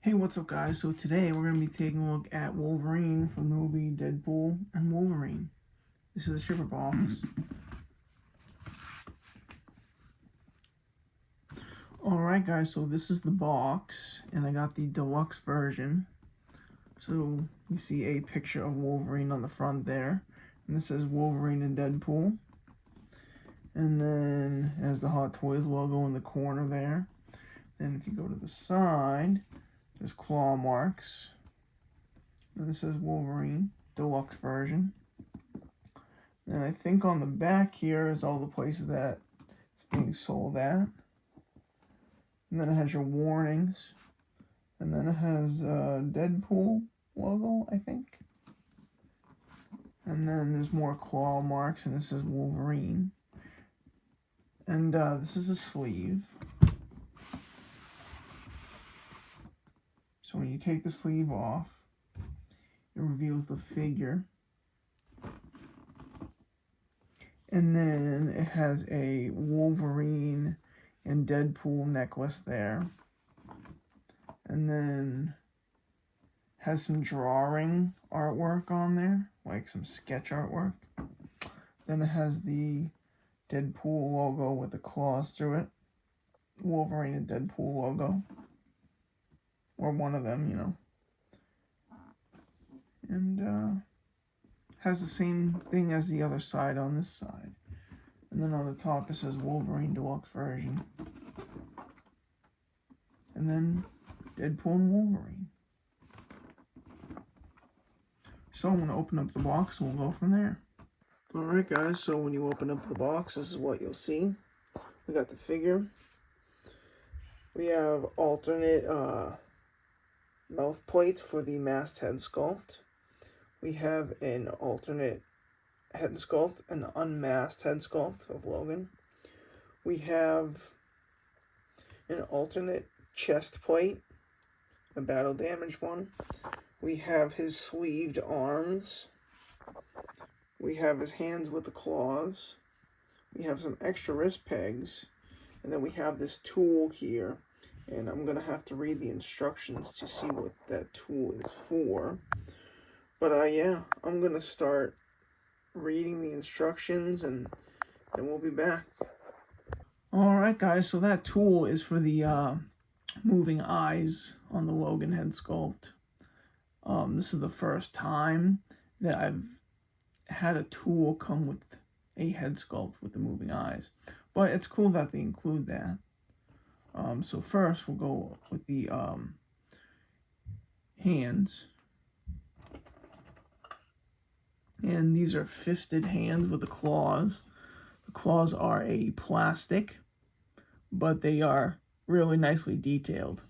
Hey, what's up guys? So today we're going to be taking a look at Wolverine from the movie Deadpool and Wolverine. This is a shipper box. Alright guys, so this is the box, and I got the deluxe version. So you see a picture of Wolverine on the front there, and this says Wolverine and Deadpool. And then it has the Hot Toys logo in the corner there. Then if you go to the side, there's claw marks. And this says Wolverine, deluxe version. And I think on the back here is all the places that it's being sold at. And then it has your warnings. And then it has Deadpool logo, I think. And then there's more claw marks, and this is Wolverine. And this is a sleeve. So when you take the sleeve off, it reveals the figure. And then it has a Wolverine and Deadpool necklace there. And then has some drawing artwork on there, like some sketch artwork. Then it has the Deadpool logo with the claws through it. Wolverine and Deadpool logo. Or one of them, you know. And has the same thing as the other side on this side. And then on the top it says Wolverine Deluxe Version. And then Deadpool and Wolverine. So I'm going to open up the box and we'll go from there. Alright guys, so when you open up the box, this is what you'll see. We got the figure. We have alternate mouth plates for the masked head sculpt. We have an alternate head sculpt, an unmasked head sculpt of Logan. We have an alternate chest plate, a battle damaged one. We have his sleeved arms. We have his hands with the claws. We have some extra wrist pegs. And then we have this tool here. And I'm going to have to read the instructions to see what that tool is for. But yeah, I'm going to start reading the instructions and then we'll be back. Alright guys, so that tool is for the moving eyes on the Logan head sculpt. This is the first time that I've had a tool come with a head sculpt with the moving eyes. But it's cool that they include that. So first we'll go with the hands. And these are fisted hands with the claws. The claws are a plastic, but they are really nicely detailed.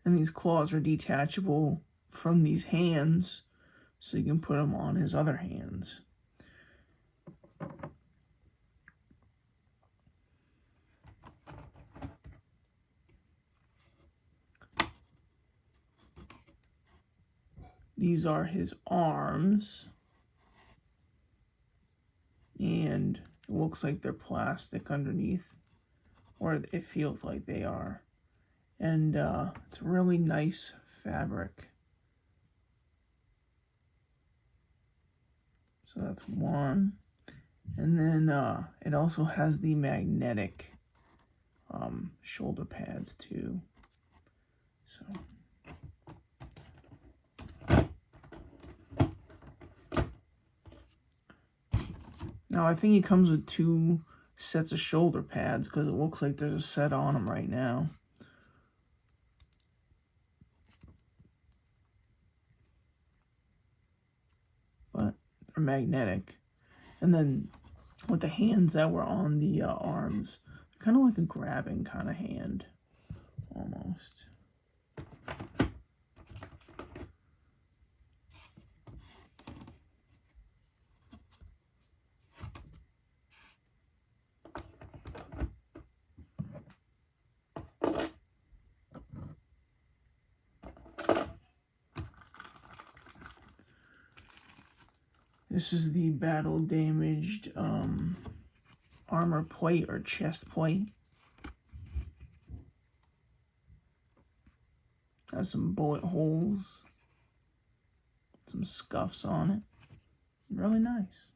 And these claws are detachable from these hands, so you can put them on his other hands. These are his arms, and it looks like they're plastic underneath, or it feels like they are. And it's really nice fabric. So that's one. And then it also has the magnetic shoulder pads too. So now I think he comes with 2 sets of shoulder pads because it looks like there's a set on them right now. But they're magnetic. And then with the hands that were on the arms, kind of like a grabbing kind of hand, almost. This is the battle damaged armor plate or chest plate. Has some bullet holes, some scuffs on it. Really nice.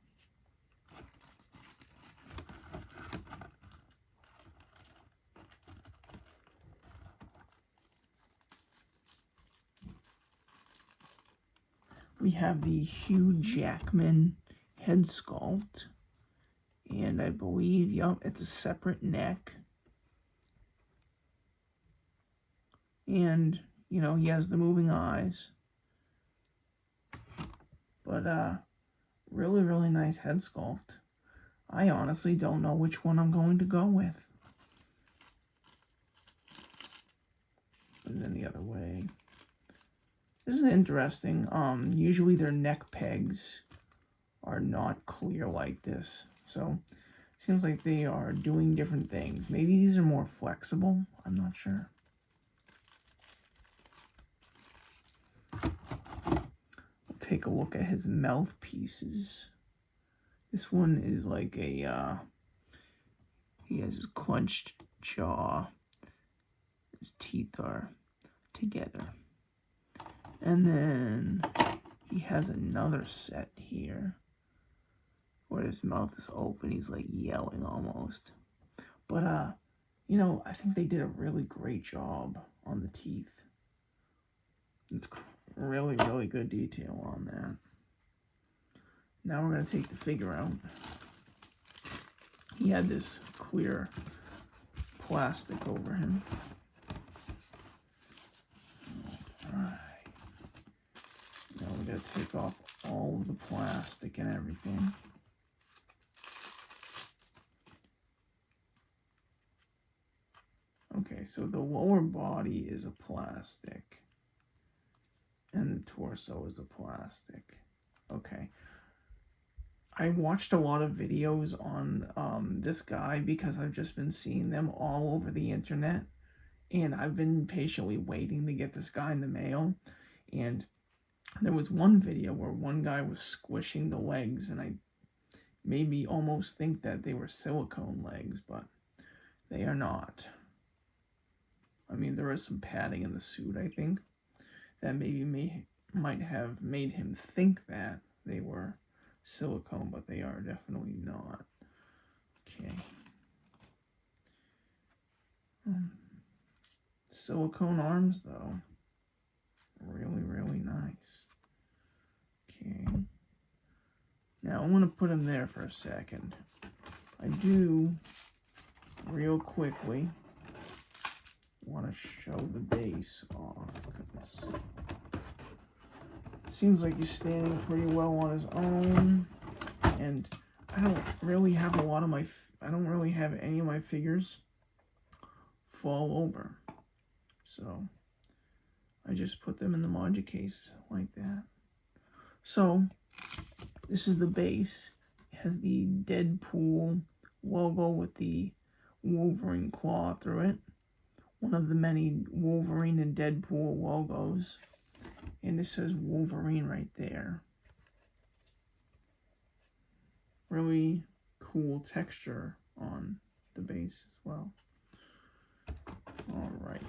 We have the Hugh Jackman head sculpt. And I believe, yup, it's a separate neck. And, you know, he has the moving eyes. But, really, really nice head sculpt. I honestly don't know which one I'm going to go with. Put it in the other way. This is interesting. Usually their neck pegs are not clear like this. So, seems like they are doing different things. Maybe these are more flexible. I'm not sure. We'll take a look at his mouthpieces. This one is like a, he has his clenched jaw. His teeth are together. And then he has another set here where his mouth is open. He's like yelling almost. But, you know, I think they did a really great job on the teeth. It's really, really good detail on that. Now we're going to take the figure out. He had this clear plastic over him. Alright. Now we're going to take off all of the plastic and everything. Okay, so the lower body is a plastic. And the torso is a plastic. Okay. I watched a lot of videos on this guy because I've just been seeing them all over the internet. And I've been patiently waiting to get this guy in the mail. And there was one video where one guy was squishing the legs. And I made me almost think that they were silicone legs. But they are not. I mean, there is some padding in the suit, I think, that maybe might have made him think that they were silicone, but they are definitely not. Okay. Silicone arms, though. Really, really nice. Okay. Now, I'm going to put him there for a second. I do, real quickly, want to show the base off. Because it seems like he's standing pretty well on his own. And I don't really have any of my figures fall over. So I just put them in the Modja case like that. So this is the base. It has the Deadpool logo with the Wolverine claw through it. One of the many Wolverine and Deadpool logos. And it says Wolverine right there. Really cool texture on the base as well. Alright.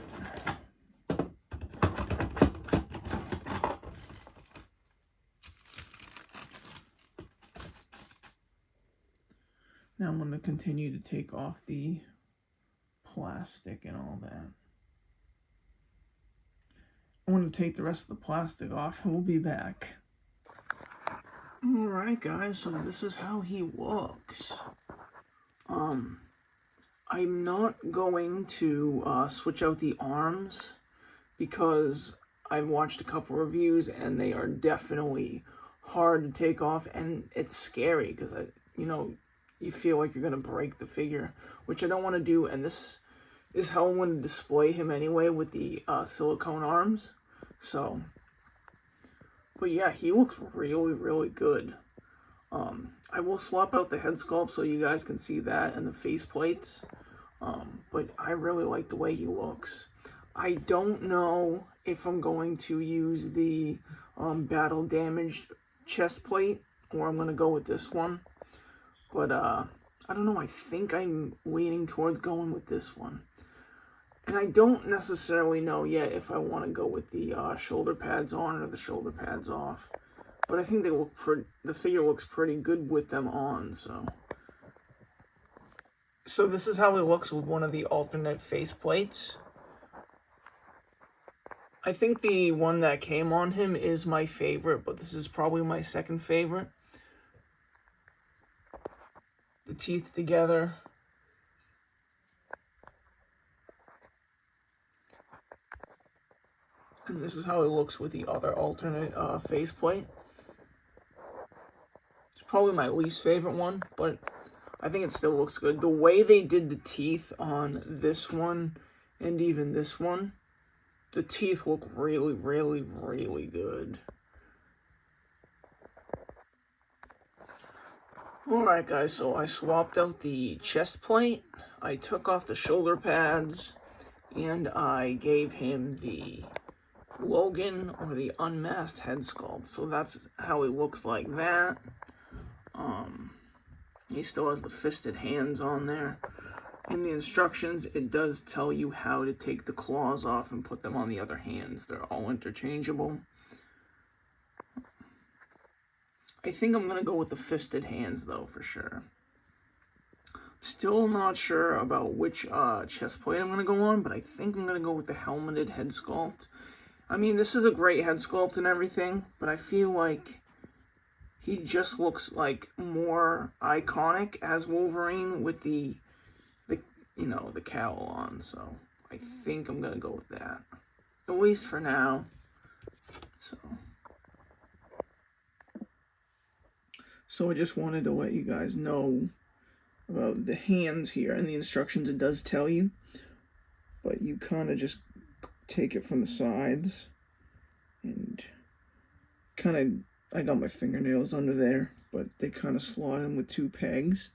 Now I'm going to continue to take off the plastic and all that. I'm going to take the rest of the plastic off and we'll be back. Alright guys, so this is how he looks. I'm not going to switch out the arms because I've watched a couple reviews and they are definitely hard to take off, and it's scary because you feel like you're going to break the figure, which I don't want to do. And this is how I'm going to display him anyway with the silicone arms. So, but yeah, he looks really, really good. I will swap out the head sculpt so you guys can see that and the face plates. But I really like the way he looks. I don't know if I'm going to use the battle damaged chest plate or I'm going to go with this one. But, I don't know, I think I'm leaning towards going with this one. And I don't necessarily know yet if I want to go with the shoulder pads on or the shoulder pads off. But I think they look the figure looks pretty good with them on, so. So this is how it looks with one of the alternate face plates. I think the one that came on him is my favorite, but this is probably my second favorite. The teeth together. And this is how it looks with the other alternate faceplate. It's probably my least favorite one, but I think it still looks good. The way they did the teeth on this one and even this one, the teeth look really, really, really good. Alright guys, so I swapped out the chest plate, I took off the shoulder pads, and I gave him the Logan or the unmasked head sculpt. So that's how he looks like that. He still has the fisted hands on there. In the instructions, it does tell you how to take the claws off and put them on the other hands. They're all interchangeable. I think I'm going to go with the fisted hands, though, for sure. Still not sure about which chest plate I'm going to go on, but I think I'm going to go with the helmeted head sculpt. I mean, this is a great head sculpt and everything, but I feel like he just looks like more iconic as Wolverine with the cowl on. So I think I'm gonna go with that, at least for now. So I just wanted to let you guys know about the hands here. In the instructions, it does tell you, but you kind of just take it from the sides and kind of, I got my fingernails under there, but they kind of slot in with 2 pegs,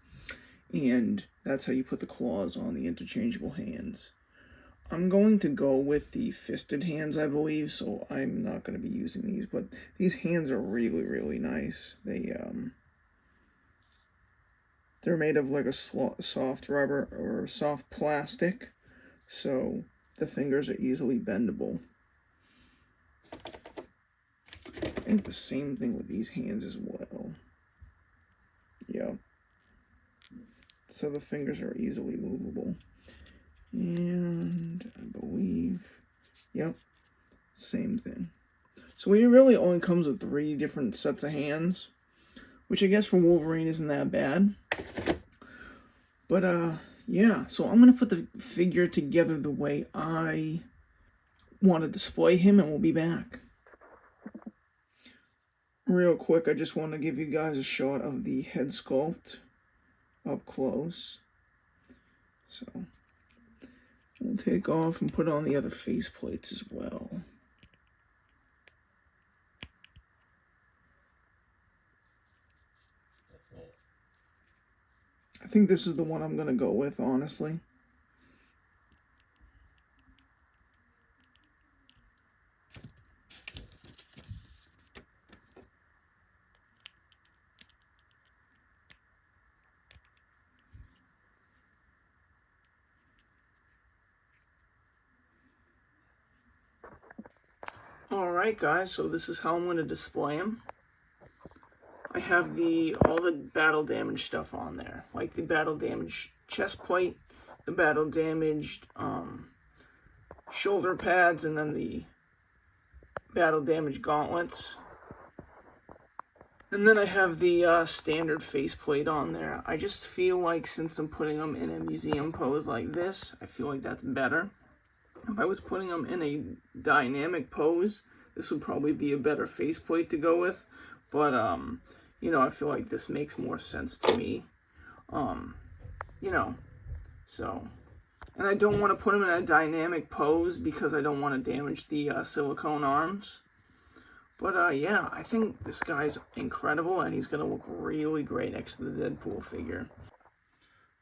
and that's how you put the claws on the interchangeable hands. I'm going to go with the fisted hands, I believe, so I'm not going to be using these, but these hands are really, really nice. They're made of like a soft rubber or soft plastic, so the fingers are easily bendable. I think the same thing with these hands as well. Yep. So the fingers are easily movable. And I believe, yep, same thing. So he really only comes with 3 different sets of hands, which I guess for Wolverine isn't that bad. But, yeah, so I'm going to put the figure together the way I want to display him, and we'll be back. Real quick, I just want to give you guys a shot of the head sculpt up close. So, we'll take off and put on the other face plates as well. I think this is the one I'm going to go with, honestly. Alright guys, so this is how I'm going to display him. I have all the battle damage stuff on there, like the battle damage chest plate, the battle damaged shoulder pads, and then the battle damage gauntlets. And then I have the standard faceplate on there. I just feel like since I'm putting them in a museum pose like this, I feel like that's better. If I was putting them in a dynamic pose, this would probably be a better faceplate to go with. But, you know, I feel like this makes more sense to me. You know, so. And I don't want to put them in a dynamic pose because I don't want to damage the silicone arms. But, yeah, I think this guy's incredible, and he's going to look really great next to the Deadpool figure.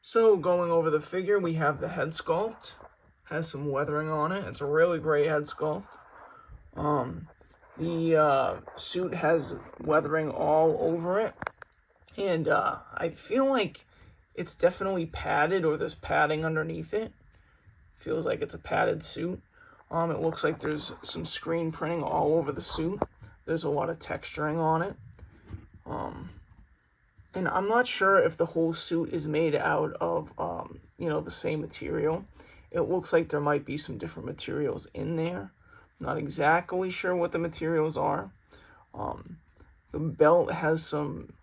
So, going over the figure, we have the head sculpt. Has some weathering on it. It's a really great head sculpt. The suit has weathering all over it, and I feel like it's definitely padded, or there's padding underneath it. Feels like it's a padded suit. It looks like there's some screen printing all over the suit. There's a lot of texturing on it. And I'm not sure if the whole suit is made out of, the same material. It looks like there might be some different materials in there. Not exactly sure what the materials are. The belt has some,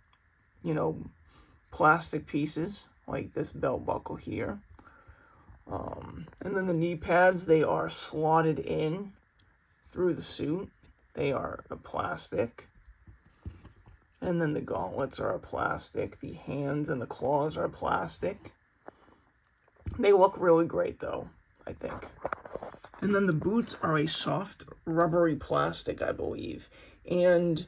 plastic pieces, like this belt buckle here. And then the knee pads, they are slotted in through the suit. They are a plastic. And then the gauntlets are a plastic. The hands and the claws are plastic. They look really great, though, I think. And then the boots are a soft, rubbery plastic, I believe. And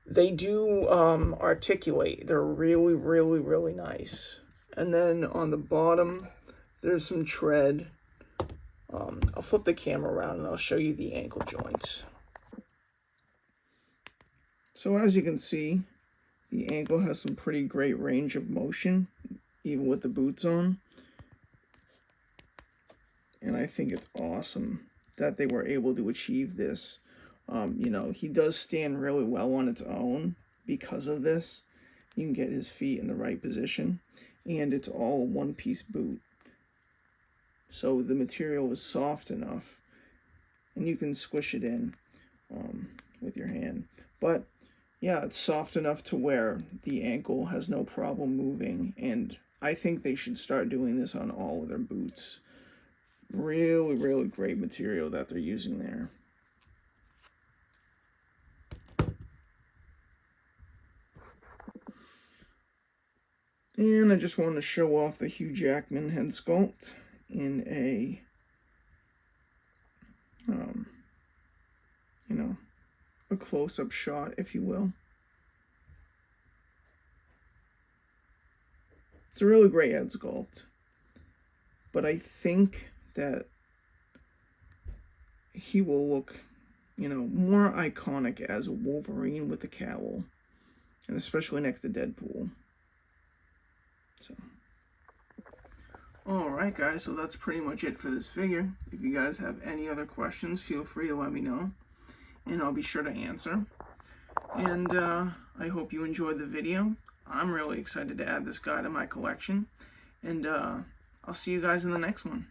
they do articulate. They're really, really, really nice. And then on the bottom, there's some tread. I'll flip the camera around and I'll show you the ankle joints. So as you can see, the ankle has some pretty great range of motion, even with the boots on. And I think it's awesome that they were able to achieve this. He does stand really well on its own because of this. You can get his feet in the right position, and it's all one-piece boot. So the material is soft enough, and you can squish it in with your hand. But yeah, it's soft enough to where the ankle has no problem moving, and I think they should start doing this on all of their boots. Really, really great material that they're using there. And I just wanted to show off the Hugh Jackman head sculpt in a, a close-up shot, if you will. It's a really great head sculpt. But I think that he will look, more iconic as Wolverine with the cowl. And especially next to Deadpool. So, alright guys, so that's pretty much it for this figure. If you guys have any other questions, feel free to let me know, and I'll be sure to answer. And I hope you enjoyed the video. I'm really excited to add this guy to my collection, and I'll see you guys in the next one.